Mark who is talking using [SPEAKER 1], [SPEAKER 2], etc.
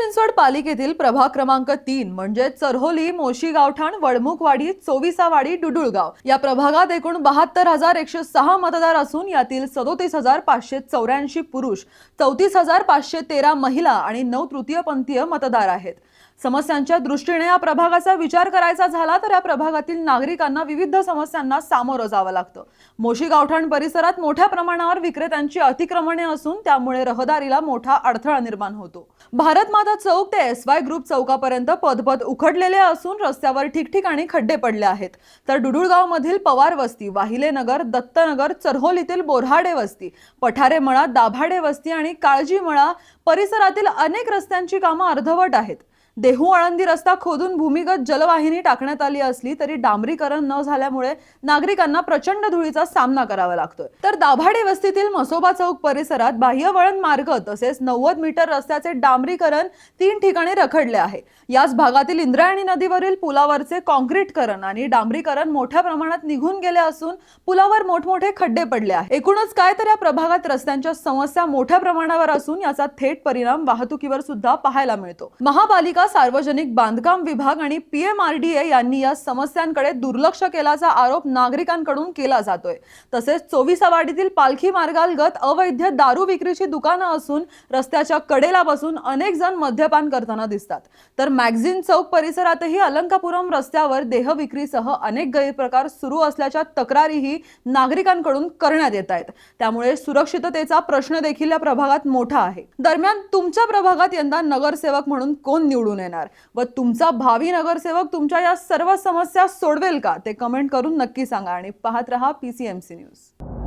[SPEAKER 1] चिंचवड पालिकेतील प्रभाग क्रमांक 3 म्हणजे चरहोली, मोशी गावठाण, वडमुखवाडी, चोविसावाडी, डुडुळगाव या प्रभागात एकूण 72,106 मतदार असून यातील 37,584 पुरुष, 34,513 महिला आणि 9 तृतीयपंथीय मतदार आहेत। समस्यांच्या दृष्टीने या प्रभागाचा विचार करायचा झाला तर या प्रभागातील नागरिकांना विविध समस्यांना सामोरं जावं लागतं। मोशी गावठाण परिसरात मोठ्या प्रमाणावर विक्रेत्यांची अतिक्रमणे असून त्यामुळे रहदारीला मोठा अडथळा निर्माण होतो। भारत माता चौक ते SY ग्रुप चौकापर्यंत पदपथ उखडलेले असून रस्त्यावर ठिकठिकाणी खड्डे पडले आहेत। तर डुडुळगाव मधील पवार वस्ती, वाहिले नगर, दत्तनगर, चरहोलीतील बोऱ्हाडे वस्ती, पठारे मळा, दाभाडे वस्ती आणि काळजी मळा परिसरातील अनेक रस्त्यांची कामं अर्धवट आहेत। देहू आळंदी रस्ता खोदून भूमिगत जलवाहिनी टाकण्यात आली असली तरी डांबरीकरण न झाल्यामुळे नागरिकांना प्रचंड धुळीचा सामना करावा लागतोय। तर दाभाडे वस्तीतील मसोबा चौक परिसरात बाह्य वळण मार्ग तसेच 90 मीटर रस्त्याचे डांबरीकरण 3 ठिकाणी रखडले आहे। याच भागातील इंद्रायणी नदीवरील पुलावरचे काँक्रीटकरण आणि डांबरीकरण मोठ्या प्रमाणात निघून गेले असून पुलावर मोठमोठे खड्डे पडले आहेत। एकूणच काय तर या प्रभागात रस्त्यांच्या समस्या मोठ्या प्रमाणावर असून याचा थेट परिणाम वाहतुकीवर सुद्धा पाहायला मिळतो। महापालिका, सार्वजनिक बांधकाम विभाग आणि PMRDA यांनी या समस्यांकडे दुर्लक्ष केल्याचा आरोप नागरिकांकडून केला जातोय। तसेच चोविसावाडीतील पालखी मार्गालगत अवैध दारू विक्रीची दुकानं असून रस्त्याच्या कडेला बसून अनेक जण मद्यपान करताना दिसतात। तर मॅगझिन चौक परिसरातही अलंकापुरम रस्त्यावर देह विक्रीसह अनेक गैरप्रकार सुरू असल्याच्या तक्रारीही नागरिकांकडून करण्यात येत आहेत। त्यामुळे सुरक्षिततेचा प्रश्न देखील या प्रभागात मोठा आहे। दरम्यान तुमच्या प्रभागात यंदा नगरसेवक म्हणून कोण निवडून येणार व तुमचा भावी नगरसेवक तुमच्या या सर्व समस्या सोडवेल का ते कमेंट करून नक्की सांगा आणि पाहत रहा PCMC न्यूज।